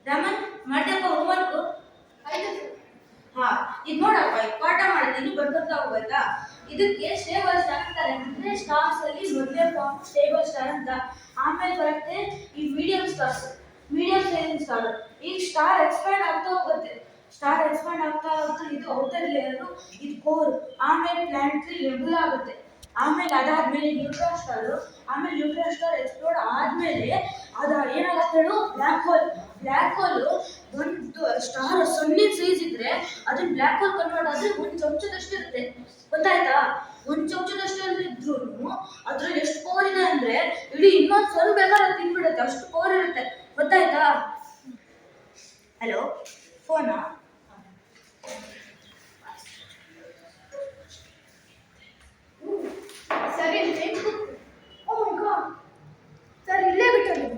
Raman ಮಾಡ್ಯಪ್ಪ homework ಆಯ್ತು. ಹಾ ಇದು ನೋಡಪ್ಪ ಈ ಪಾಠ ಮಾಡಿದ್ದೀನಿ ಬರ್ಕೊತಾ ಹೋಗ್ಬೇಕಾ. ಇದಕ್ಕೆ ಸ್ಟೇಬಲ್ ಸ್ಟಾರ್ ಅಂತಾರೆ. ಅಂದ್ರೆ ಸ್ಟಾರ್ಸ್ ಅಲ್ಲಿ ಮೊದಲೇ ಫಾರ್ಮ್ ಸ್ಟೇಬಲ್ ಸ್ಟಾರ್ ಅಂತ. ಆಮೇಲೆ ಬರುತ್ತೆ ಈ medium stars, medium sizing star. ಈ ಸ್ಟಾರ್ ಎಕ್ಸ್ಪ್ಯಾಂಡ್ ಆಗ್ತಾ ಹೋಗುತ್ತೆ, ಸ್ಟಾರ್ ಎಕ್ಸ್ಪ್ಯಾಂಡ್ ಆಗ್ತಾ ಆಗ್ತಾ ಇದು ಔಟರ್ ಲೇಯರ್, ಇದು ಕೋರ್. ಆಮೇಲೆ ಪ್ಲಾನೆಟರಿ ಲೆಬಲ್ ಆಗುತ್ತೆ. ಆಮೇಲೆ ಅದಾದ್ಮೇಲೆ ನ್ಯೂಟ್ರಾನ್ ಸ್ಟಾರ್. ಆಮೇಲೆ ನ್ಯೂಟ್ರಾನ್ ಸ್ಟಾರ್ ಎಕ್ಸ್ಪ್ಲೋಡ್ ಆದ್ಮೇಲೆ ಅದು ಏನಾಗುತ್ತೆ ಹೇಳು, ಬ್ಲ್ಯಾಕ್ ಹೋಲ್. ಬ್ಲ್ಯಾಕ್ ಹೋಲ್ ಒಂದು ಸ್ಟಾರ್ ಸೊನ್ನೆ ಸೈಜ್ ಇದ್ರೆ ಅದನ್ನ ಬ್ಲ್ಯಾಕ್ ಹೋಲ್ ಕನ್ವರ್ಟ್ ಆದ್ರೆ ಒಂದು ಚಮಚದಷ್ಟು ಇರುತ್ತೆ, ಗೊತ್ತಾಯ್ತಾ. ಒಂದು ಚಮಚದಷ್ಟು ಇದ್ರೂ ಅದ್ರಲ್ಲಿ ಎಷ್ಟು ಪವರ್ ಇದೆ ಅಂದ್ರೆ ಇಡೀ ಇನ್ನೊಂದು ಸ್ವಲ್ಪ ಬೇಕಾದ್ರೆ ತಿನ್ಬಿಡುತ್ತೆ, ಅಷ್ಟು ಪವರ್ ಇರುತ್ತೆ, ಗೊತ್ತಾಯ್ತಾ. ಹಲೋ, ಫೋನಾ? ಸರಿ ಓ ಮೈ ಗಾಡ್, ಸರ್ ಇಲ್ಲೇ ಬಿಟ್ಟು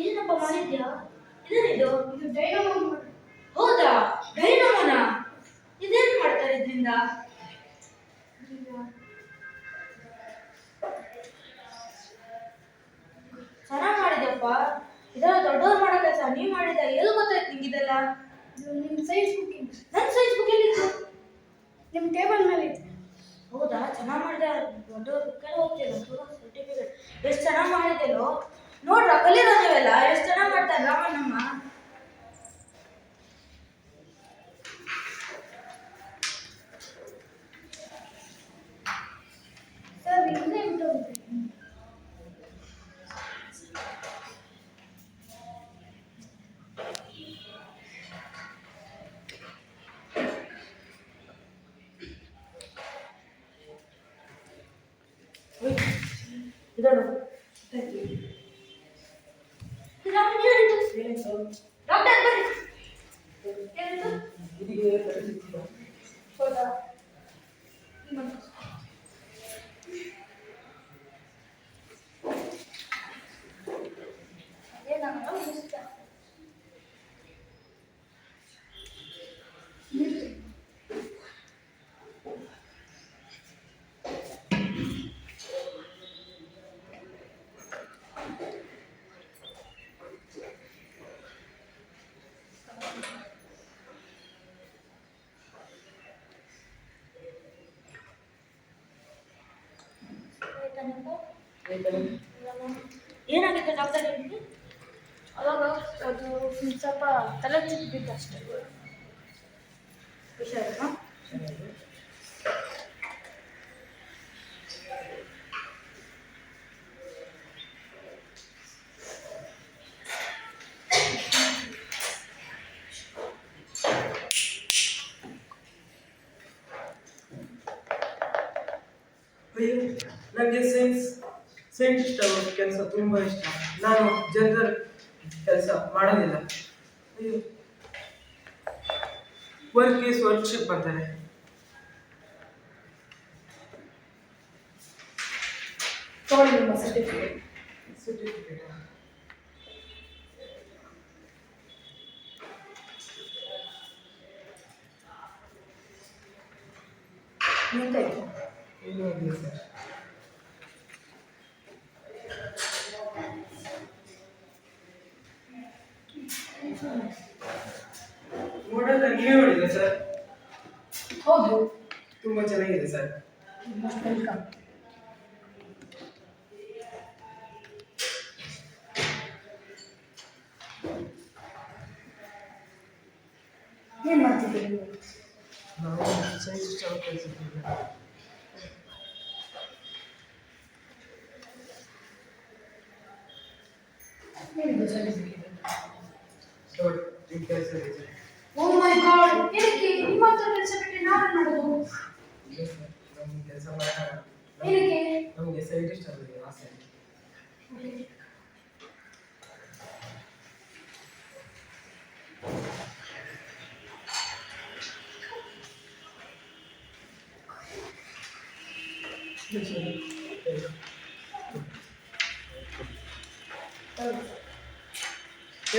ಏನಪ್ಪ ಮಾಡಿದ್ಯಾ? ಇದೇನಿದು? ಇದು ಡೈನಮೋ. ಹೌದಾ, ಡೈನಮೋನ? ಇದೇನ್ ಮಾಡ್ತಾರೆ ಇದರಿಂದ? ಚೆನ್ನಾಗ್ ಮಾಡಿದ್ಯಪ್ಪ. ಇದೆಲ್ಲ ದೊಡ್ಡವ್ರು ಮಾಡೋ ಕೆಲಸ, ನೀವ್ ಮಾಡಿದ. ಎಲ್ಲಿ ಗೊತ್ತಾಯ್ತು ನಿಂಗಿದೆಲ್ಲ? ನಿಮ್ಮ ಸೈನ್ಸ್ ಬುಕ್ಕಿಂಗ್, ನನ್ನ ಸೈನ್ಸ್ ಬುಕ್ ಎಲ್ಲಿತ್ತು? ನಿಮ್ಮ ಟೇಬಲ್ ಮೇಲೆ ಇದೆ. ಹೌದಾ, ಚೆನ್ನಾಗ್ ಮಾಡಿದೆ. ದೊಡ್ಡವ್ರ ಬುಕ್ಕಲ್ಲಿ ಹೋಗ್ತಿಲ್ಲ ಸರ್ಟಿಫಿಕೇಟ್. ಎಷ್ಟು ಚೆನ್ನಾಗ್ ಮಾಡಿದೆಯೋ ನೋಡ್ರ, ಕಲಿರೋ ನೀವೆಲ್ಲ ಎಷ್ಟು ಚೆನ್ನಾಗ್ ಮಾಡ್ತಾರೆ ರಾಮಣ್ಣಮ್ಮ. ಸರ್ ಇಲ್ಲೇ ಬಿಟ್ಟು ಹೋಗಿದ್ದೆ. ಇದನ್ನು ಡಾಕ್ಟರ್ ಬರ್ರಿ. ಹೌದಾ? ಏನೋ ಇಷ್ಟ. ಏನಾಗಿದೆ ಡಾಕ್ಟರ್ ನಿಮಗೆ? ಅವಾಗ ಅದು ಸ್ವಲ್ಪ ತಲೆ ಚಿಕ್ಕಿತ್ತು ಅಷ್ಟೇ. ಹುಷಾರಮ್ಮ. ನನಗೆ ಸೈನ್ಸ್ ಕೆಲಸ ತುಂಬ ಇಷ್ಟ. ನಾನು ಜನರಲ್ ಕೆಲಸ ಮಾಡೋದಿಲ್ಲ. ಅಯ್ಯೋ, ವರ್ಕ್ ಈಸ್ ವರ್ಕ್ಶಿಪ್ ಅಂತಾರೆ. ತಗೊಳ್ಳಿ ನಿಮ್ಮ ಸರ್ಟಿಫಿಕೇಟ್. ನಿಂತಾಯ್ತು. ಇನ್ನೂ ಇದೆ ಸರ್. ನೋಡಲ್ಲ, ನೀವೇ ಮಾಡಿದೆ ಸರ್? ಹೌದು. ತುಂಬ ಚೆನ್ನಾಗಿದೆ ಸರ್. Most welcome. ಏನು ಮಾಡ್ತಿದ್ದೀರಿ ನೀವು? ನಾವು ಸೈನ್ಸ್ ಕೆಲಸ. ಏನಿದೆ ಸರ್ಟಿಫಿಕೇಟ್? ಕೆಲಸ ಇದೆ. ಓ ಮೈ ಗಾಡ್, ಏನಕ್ಕೆ ನಿಮ್ಮ ಹತ್ರ ಕೆಲಸ ಬಿಟ್ಟು ನಾನು ಮಾಡೋದು? ನಮ್ಗೆ ಕೆಲಸ ಮಾಡೋಣ. ಏನಕ್ಕೆ? ನಮಗೆ ಸೈಂಟಿಸ್ಟ್ ಆಗಬೇಕು ಆಸೆ.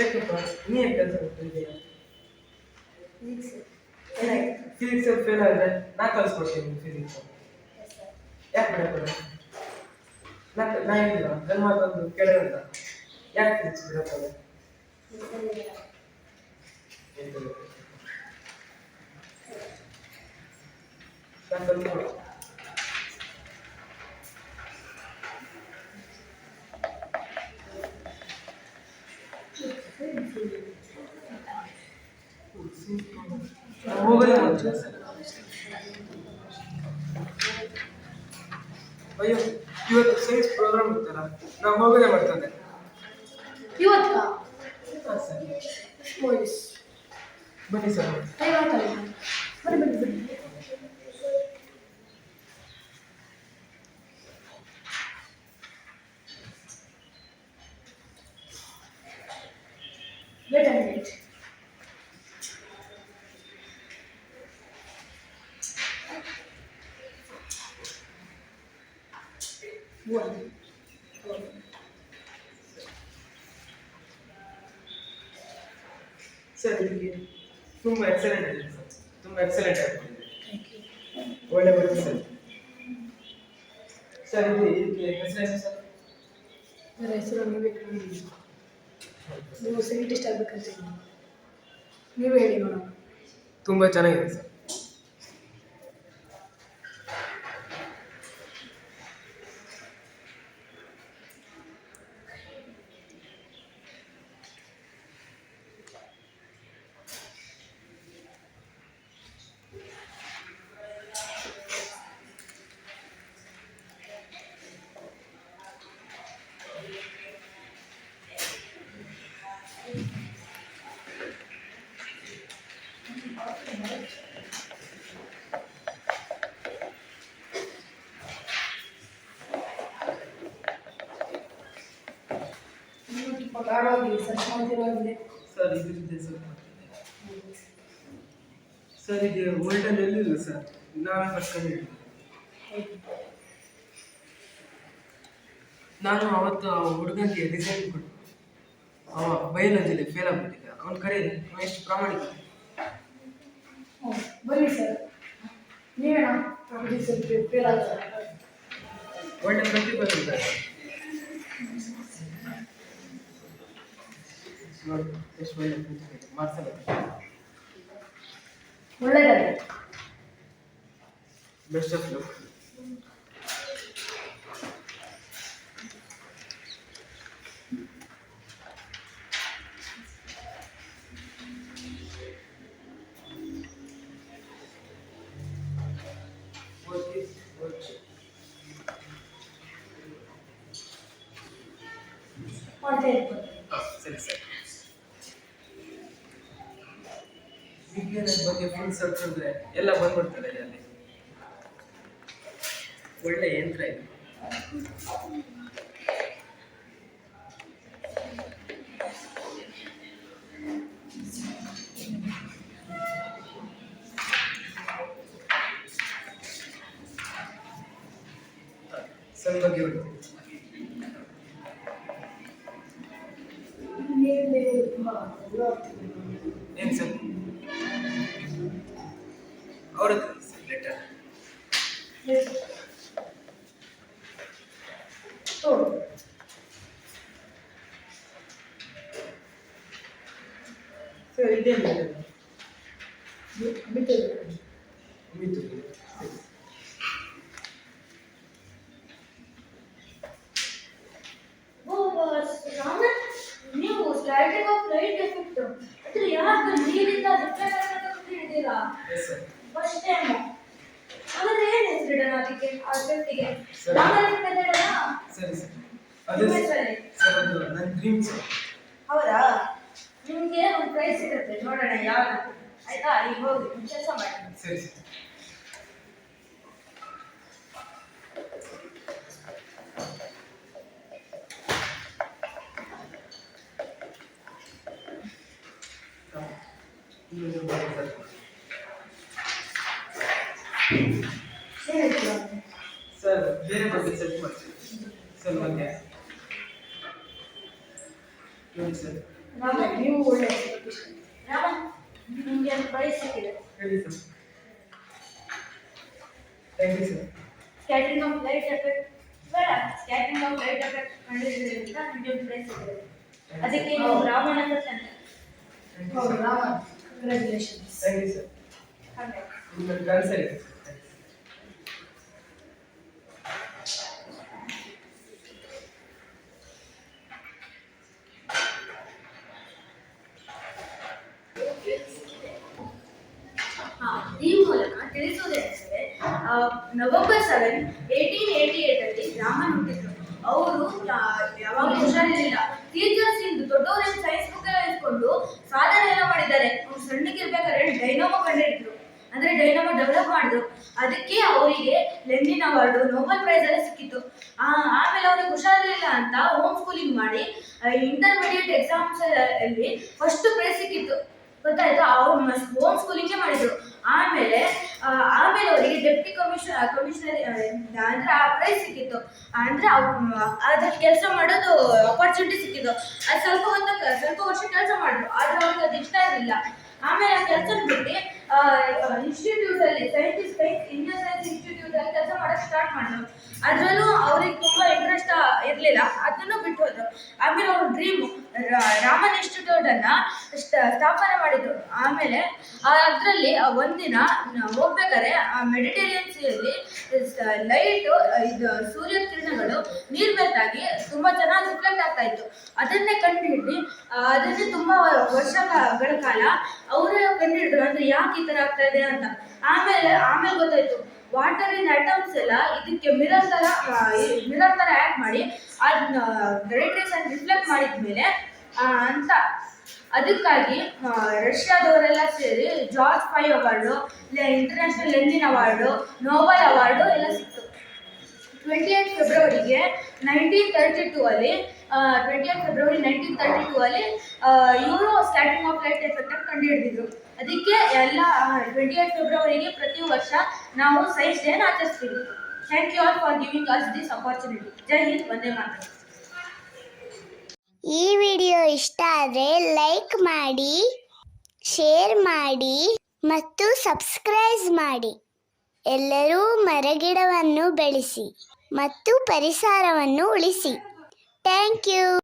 ಏಕಪ್ಪ ನೀ ಯಾಕೆ ಕೆಲಸ ಮಾಡ್ತಿದ್ದೀಯ? ಫಿಸಿಕ್ಸ್ ಫೇಲ್ ಆದರೆ ನಾ ಕಲಿಸ್ಕೊಡ್ತೀನಿ ಫಿಸಿಕ್ಸ್. ಯಾಕೆ ಬಿಡಕ್ಕೆ ನಾ ಏನಿಲ್ಲ ನನ್ನ ಮಾತೊಂದು ಕೇಳೋಣ. ಯಾಕೆ ಫಿಸಿಕ್ಸ್ ಬಿಡಕ್ಕೆ ನಾನು ಕಲ್ತ್ಕೊಡು. ಹೋಗಲೇ ಮಾಡ್ತೀವಿ ಸರ್. ಅಯ್ಯೋ ಇವತ್ತು ಸೈನ್ಸ್ ಪ್ರೋಗ್ರಾಮ್ ಇರ್ತಲ್ಲ, ನಾವು ಹೋಗಲೇ ಮಾಡ್ತಂದೆ. ಇವತ್ತ ಹಾಂ ಸರ್. ಬನ್ನಿ ಸರ್. ಬನ್ನಿ. Wait a minute. One. Sir ಇದಕ್ಕೆ ತುಂಬ ಎಕ್ಸಲೆಂಟ್ ಇದೆ ಸರ್, ತುಂಬ ಎಕ್ಸಲೆಂಟ್ ಆಗ್ತಿದೆ. ಒಳ್ಳೆ ಬರುತ್ತೆ ಸರ್. ಸರ್ ಇದಕ್ಕೆ ಹೆಸರೇನು ಸರ್? ನನ್ನ ಹೆಸರು ನೀವು ಸೈಂಟಿಸ್ಟ್ ಆಗ್ಬೇಕಂತ ನೀವು ಹೇಳಿ ನೋಡೋಣ. ತುಂಬ ಚೆನ್ನಾಗಿದೆ ಸರ್. ಗಾಢವಾಗಿ ಶಾಂತಿವಾಗಿದೆ. ಸರ್ ಇದರಿಂದ ಸ್ವಲ್ಪ ಸರ್ ಇದು ವರ್ಲ್ಡಲ್ಲಿ ಎಲ್ಲಿಲ್ಲ ಸರ್, ನಾವೇ ಬರ್ಕೊಂಡಿದ್ದೀವಿ. ನಾನು ಅವತ್ತು ಹುಡುಗನಿಗೆ ಡಿಸೈನ್ ಕೊಟ್ಟು ಅವ ಬಯಾಲಜಿಲಿ ಫೇಲ್ ಆಗ್ಬಿಟ್ಟಿದ್ದ. ಅವ್ನ ಕರೀರಿ, ಅವ್ನು ಎಷ್ಟು ಪ್ರಾಮಾಣಿಕ. ಬನ್ನಿ ಸರ್, ನೀವೇನ ಫೇಲ್ ಆಗ್ತಾರೆ. ಒಳ್ಳೆ ಪ್ರತಿಭೆ ಇದ್ದಾರೆ ನೋಡಿ, ಎಷ್ಟು ಒಳ್ಳೆ ಪ್ರತಿಭೆ ಇದೆ. ಮಾಡ್ಸಲ್ಲ ಒಳ್ಳೆಯದಾಗಿ. Best of luck. ಮಾಡ್ತಾ ಇರ್ಬೋದು. ಸರಿ ಸರ್. ವಿಜ್ಞಾನದ ಬಗ್ಗೆ ಫುಲ್ ಸರ್ಚಿದ್ರೆ ಎಲ್ಲ ಬಂದ್ಬಿಡ್ತಾರೆ ಅಲ್ಲಿ. ಒಳ್ಳೆ ಯಂತ್ರ ಇದೆ. ಸರ್ ಬಗ್ಗೆ ಹೇಳಿ. ಏನು ಸರ್ ಅವ್ರ ಲೆಟರ್ ಸರ್ ಇದೇನು ಲೆಟರ್? ಮಿತು. ನೀವು ಸ್ಟ್ಯಾಟಿಕ್ ಆಫ್ ಲೈಟ್ ಎಫೆಕ್ಟ್ ಅದ್ರ ಯಾಕೆ ನೀರಿಂದ ರಿಫ್ಲೆಕ್ಟ್ ಹಿಡಿದಿರಾ? Yes sir. ಫಸ್ಟ್ ಟೈಮ್ ಹಾಗಾದ್ರೆ ಏನು ಹೆಸರಿಡೋಣ ಅದಕ್ಕೆ ಆ ಎಫೆಕ್ಟಿಗೆ? ಸರ್. ಸರಿ ಸರ್. ಅದು ಸರಿ. ಸರ್ ಅದು ನನ್ನ ಡ್ರೀಮ್ ಸರ್. ಹೌದಾ? ನಿಮ್ಗೆ ಒಂದು ಪ್ರೈಸ್ ಸಿಗುತ್ತೆ, ನೋಡೋಣ ಯಾವ್ದು. ಆಯ್ತಾ? ಈಗ ಹೋಗಿ ಕೆಲಸ ಮಾಡಿ. ಸರಿ ಸರ್. ಏನಾಯ್ತು? ಸರ್ ಬೇರೆ ಬಗ್ಗೆ ಸೆಟ್ ಮಾಡ್ತೀವಿ ಸರ್ ಬಗ್ಗೆ ನೋಡಿ ಸರ್. ನೀವು ಒಳ್ಳೆ ರಾಮ, ನಿಮ್ಗೆ ಪ್ರೈಸ್ ಸಿಕ್ಕಿದೆ. ಹೇಳಿ sir. Thank you sir. Scattering of light effect ಬೇಡ, ಸ್ಕ್ಯಾಟರಿಂಗ್ ಆಫ್ ಲೈಟ್ ಎಫೆಕ್ಟ್ ಕಂಡುಹಿಡಿದ್ರಿಂದ ನಿಮಗೆ ಪ್ರೈಸ್ ಸಿಕ್ಕಿದೆ. ಅದಕ್ಕೆ ನೀವು ರಾಮಣ್ಣ ಅಂತ ಥ್ಯಾಂಕ್ ಯು ಹೌದು sir. Rama, congratulations. Thank you sir. ಹಾಗೆ ನಿಮ್ಮಲ್ಲಿ ಕನ್ಸರ್ ಇದೆ ಸರ್. ಈ ಮೂಲಕ ತಿಳಿಸುವುದೇನೆಂದರೆ ನವೆಂಬರ್ 7, 1888 ಅಲ್ಲಿ ರಾಮನ್ ಹುಟ್ಟಿದ್ರು. ಅವರು ಯಾವಾಗ ಹುಷಾರಿರಲಿಲ್ಲ. ಟೀಚರ್ಸ್ ಇಂದು ದೊಡ್ಡವರೇನು ಸೈನ್ಸ್ ಬುಕ್ ಎಲ್ಲ ಇಟ್ಕೊಂಡು ಸಾಧನೆ ಎಲ್ಲ ಮಾಡಿದ್ದಾರೆ. ಅವ್ರು ಸಣ್ಣಕ್ಕಿರ್ಬೇಕಾದ್ರೆ ಡೈನಾಮೋ ಕಂಡುಹಿಡಿದ್ರು, ಅಂದ್ರೆ ಡೈನಾಮೋ ಡೆವಲಪ್ ಮಾಡಿದ್ರು. ಅದಕ್ಕೆ ಅವರಿಗೆ ಲೆನಿನ್ ಅವಾರ್ಡು, ನೊಬೆಲ್ ಪ್ರೈಸ್ ಎಲ್ಲ ಸಿಕ್ಕಿತ್ತು. ಆಮೇಲೆ ಅವ್ರಿಗೆ ಹುಷಾರಿರಲಿಲ್ಲ ಅಂತ ಹೋಮ್ ಸ್ಕೂಲಿಂಗ್ ಮಾಡಿ ಇಂಟರ್ಮೀಡಿಯೇಟ್ ಎಕ್ಸಾಮ್ಸ್ ಅಲ್ಲಿ ಫಸ್ಟ್ ಪ್ರೈಸ್ ಸಿಕ್ಕಿತ್ತು. ಗೊತ್ತಾಯ್ತು, ಅವ್ರು ಹೋಮ್ ಸ್ಕೂಲಿಂಗೇ ಮಾಡಿದ್ರು. ಆಮೇಲೆ ಅವರಿಗೆ ಡೆಪ್ಟಿ ಕಮಿಷನರ್ ಅಂದ್ರೆ ಆ ಪ್ರೈಸ್ ಸಿಕ್ಕಿತ್ತು. ಅಂದ್ರೆ ಅದ್ರಲ್ಲಿ ಕೆಲಸ ಮಾಡೋದು ಅಪಾರ್ಚುನಿಟಿ ಸಿಕ್ಕಿತ್ತು. ಅದು ಸ್ವಲ್ಪ ವರ್ಷ ಕೆಲಸ ಮಾಡಿದ್ರು, ಆದ್ರೆ ಅವ್ರಿಗೆ ಅದು ಇಷ್ಟ ಇರಲಿಲ್ಲ. ಆಮೇಲೆ ಆ ಕೆಲಸ ಬಿಟ್ಟು ಇನ್ಸ್ಟಿಟ್ಯೂಟ್ ಅಲ್ಲಿ ಇಂಡಿಯನ್ ಸೈನ್ಸ್ ಇನ್ಸ್ಟಿಟ್ಯೂಟ್ ಅಲ್ಲಿ ಕೆಲಸ ಮಾಡಕ್ ಸ್ಟಾರ್ಟ್ ಮಾಡಿದ್ರು. ಅದ್ರಲ್ಲೂ ಅವ್ರಿಗೆ ತುಂಬಾ ಇಂಟ್ರೆಸ್ಟ್ ಇರಲಿಲ್ಲ, ಅದನ್ನು ಬಿಟ್ಟು ಹೋದ್ರು. ಆಮೇಲೆ ಅವ್ರ ಡ್ರೀಮ್ ರಾಮನ್ ಇನ್ಸ್ಟಿಟ್ಯೂಟ್ ಅನ್ನ ಸ್ಥಾಪನೆ ಮಾಡಿದ್ರು. ಆಮೇಲೆ ಅದರಲ್ಲಿ ಒಂದಿನ ಹೋಗ್ಬೇಕಾದ್ರೆ ಮೆಡಿಟೇರಿಯನ್ ಸಿಯಲ್ಲಿ ಲೈಟ್ ಇದು ಸೂರ್ಯನ ಕಿರಣಗಳು ನೀರ್ ಮೇಲ್ತಾಗಿ ತುಂಬಾ ಚೆನ್ನಾಗಿ ರಿಫ್ಲೆಕ್ಟ್ ಆಗ್ತಾ ಇತ್ತು. ಅದನ್ನೇ ಕಂಡುಹಿಡಿದು ಅದನ್ನೇ ತುಂಬಾ ವರ್ಷಗಳ ಕಾಲ ಅವರೇ ಕಂಡುಹಿಡಿದ್ರು, ಅಂದ್ರೆ ಯಾಕೆ ಈ ತರ ಆಗ್ತಾ ಇದೆ ಅಂತ. ಆಮೇಲೆ ಗೊತ್ತಾಯ್ತು, ವಾಟರ್ ಇನ್ ಅಟಮ್ಸ್ ಎಲ್ಲ ಇದಕ್ಕೆ ಮಿರರ್ ತರ ಆಕ್ಟ್ ಮಾಡಿ ಅದನ್ನ ರೈಟ್ ರೇಸ್ ಅನ್ನು ರಿಫ್ಲೆಕ್ಟ್ ಮಾಡಿದ್ಮೇಲೆ ಅಂತ ಅದಕ್ಕಾಗಿ ರಷ್ಯಾದವರೆಲ್ಲ ಸೇರಿ ಜಾರ್ಜ್ ಪೈ award, international Lenin award, Nobel award ಎಲ್ಲ ಸಿಕ್ತು. 28 ಫೆಬ್ರವರಿಗೆ 1932 ಅಲ್ಲಿ ಇವರು ಸ್ಕ್ಯಾಟರಿಂಗ್ ಆಫ್ ಲೈಟ್ ಎಫೆಕ್ಟ್ ಅನ್ನು ಕಂಡುಹಿಡಿದಿದ್ರು. ಅದಕ್ಕೆ ಎಲ್ಲ 28 ಫೆಬ್ರವರಿಗೆ ಪ್ರತಿ ವರ್ಷ ನಾವು ಸೈನ್ಸ್ ಡೇ ಆಚರಿಸ್ತೀವಿ. Thank you all for giving us this opportunity. Jai Hind, Vande Mataram. ಈ ವಿಡಿಯೋ ಇಷ್ಟ ಆದರೆ ಲೈಕ್ ಮಾಡಿ, ಶೇರ್ ಮಾಡಿ ಮತ್ತು ಸಬ್ಸ್ಕ್ರೈಬ್ ಮಾಡಿ. ಎಲ್ಲರೂ ಮರಗಿಡವನ್ನು ಬೆಳೆಸಿ ಮತ್ತು ಪರಿಸರವನ್ನು ಉಳಿಸಿ. Thank you.